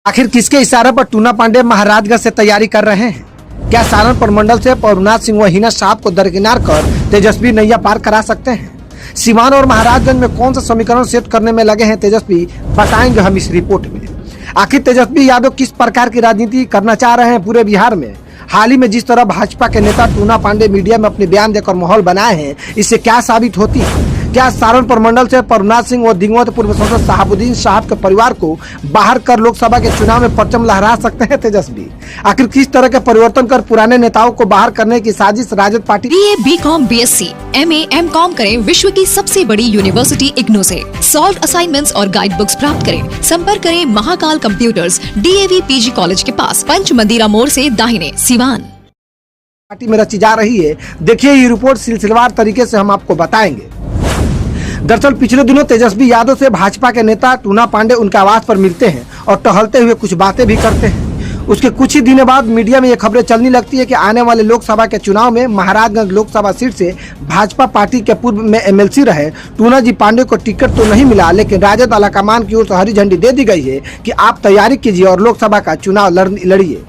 आखिर किसके इशारे पर टूना पांडे महाराजगंज से तैयारी कर रहे हैं? क्या सारण प्रमंडल से पवनाथ सिंह व हिना साहब को दरकिनार कर तेजस्वी नैया पार करा सकते हैं? सीवान और महाराजगंज में कौन सा समीकरण सेट करने में लगे हैं तेजस्वी, बताएंगे हम इस रिपोर्ट में। आखिर तेजस्वी यादव किस प्रकार की राजनीति करना चाह रहे हैं पूरे बिहार में? हाल ही में जिस तरह भाजपा के नेता टूना पांडे मीडिया में अपने बयान देकर माहौल बनाए हैं, इससे क्या साबित होती है? क्या सारण प्रमंडल से पवनाथ सिंह व दिवंगत पूर्व सांसद शहाबुद्दीन साहब के परिवार को बाहर कर लोकसभा के चुनाव में परचम लहरा सकते हैं तेजस्वी? आखिर किस तरह के परिवर्तन कर पुराने नेताओं को बाहर करने की साजिश Rajad party? BA, BCom, BSc, MA, MCom करें विश्व की सबसे बड़ी यूनिवर्सिटी इग्नू से। सॉल्व असाइनमेंट्स और गाइड बुक्स प्राप्त करें। संपर्क करें Mahakal computers, DAV PG college के पास, पंच मंदिरा मोड़ से दाहिने, सीवान। पार्टी में रची जा रही है, देखिए ये रिपोर्ट सिलसिलेवार तरीके से हम आपको बताएंगे। दरअसल पिछले दिनों तेजस्वी यादव से भाजपा के नेता टूना पांडे उनके आवास पर मिलते हैं और टहलते हुए कुछ बातें भी करते हैं। उसके कुछ ही दिनों बाद मीडिया में ये खबरें चलने लगती है कि आने वाले लोकसभा के चुनाव में महाराजगंज लोकसभा सीट से भाजपा पार्टी के पूर्व में MLC रहे टूना जी पांडे को टिकट तो नहीं मिला, लेकिन राजद आलाकमान की ओर से हरी झंडी दे दी गई है कि आप तैयारी कीजिए और लोकसभा का चुनाव लड़िए।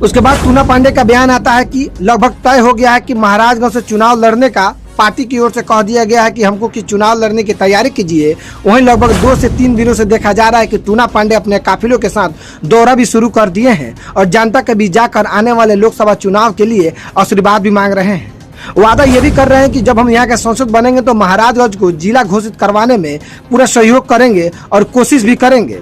उसके बाद टूना पांडे का बयान आता है कि लगभग तय हो गया है कि महाराजगंज से चुनाव लड़ने का पार्टी की ओर से कह दिया गया है कि हमको कि चुनाव लड़ने की तैयारी कीजिए। वहीं लगभग 2 से 3 दिनों से देखा जा रहा है कि टूना पांडे अपने काफिलों के साथ दौरा भी शुरू कर दिए हैं और जनता के बीच जाकर आने वाले लोकसभा चुनाव के लिए आशीर्वाद भी मांग रहे हैं। वादा ये भी कर रहे हैं कि जब हम यहाँ के सांसद बनेंगे तो महाराजगंज को जिला घोषित करवाने में पूरा सहयोग करेंगे और कोशिश भी करेंगे।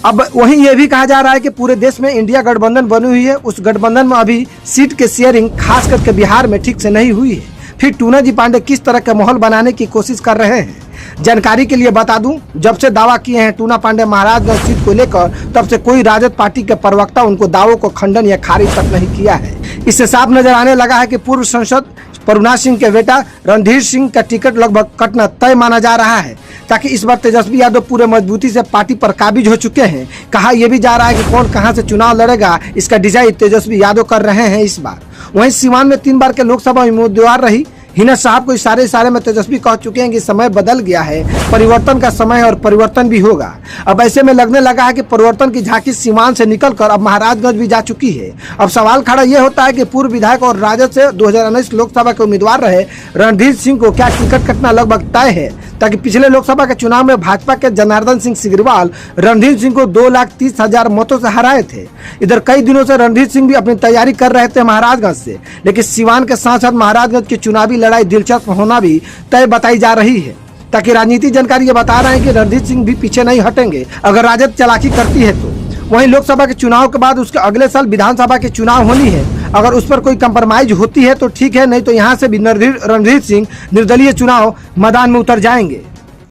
अब वहीं ये भी कहा जा रहा है कि पूरे देश में इंडिया गठबंधन बनी हुई है, उस गठबंधन में अभी सीट के शेयरिंग खास करके बिहार में ठीक से नहीं हुई है। फिर टूना जी पांडे किस तरह का माहौल बनाने की कोशिश कर रहे हैं? जानकारी के लिए बता दूं, जब से दावा किए हैं टूना पांडे महाराजगंज सीट को लेकर, तब से कोई राजद पार्टी के प्रवक्ता उनको दावों को खंडन या खारिज तक नहीं किया है। इससे साफ नजर आने लगा है कि पूर्व सांसद पवनाथ सिंह के बेटा रणधीर सिंह का टिकट लगभग कटना तय माना जा रहा है, ताकि इस बार तेजस्वी यादव पूरे मजबूती से पार्टी पर काबिज हो चुके हैं। कहा यह भी जा रहा है कि कौन कहां से चुनाव लड़ेगा, इसका डिसाइड तेजस्वी यादव कर रहे हैं इस बार। वहीं सीवान में 3 बार के लोकसभा उम्मीदवार रही हिना साहब को इशारे में तेजस्वी कह चुके हैं कि समय बदल गया है, परिवर्तन का समय है और परिवर्तन भी होगा। अब ऐसे में लगने लगा है कि परिवर्तन की झांकी सीवान से निकलकर अब महाराजगंज भी जा चुकी है। अब सवाल खड़ा यह होता है कि पूर्व विधायक और राजद से 2019 लोकसभा के उम्मीदवार रहे रणधीर सिंह को क्या टिकट कटना लगभग तय है, ताकि पिछले लोकसभा के चुनाव में भाजपा के जनार्दन सिंह सिग्रीवाल रणधीर सिंह को 2,30,000 मतों से हराए थे। इधर कई दिनों से रणधीर सिंह भी अपनी तैयारी कर रहे थे महाराजगंज से, लेकिन सीवान के साथ साथ महाराजगंज की चुनावी लड़ाई दिलचस्प होना भी तय बताई जा रही है। ताकि राजनीतिक जानकारी ये बता रहे हैं कि रणधीर सिंह भी पीछे नहीं हटेंगे अगर राजद चालाकी करती है तो। वहीं लोकसभा के चुनाव के बाद उसके अगले साल विधानसभा के चुनाव होनी है, अगर उस पर कोई कंप्रोमाइज होती है तो ठीक है, नहीं तो यहाँ से भी रणधीर सिंह निर्दलीय चुनाव मैदान में उतर जाएंगे।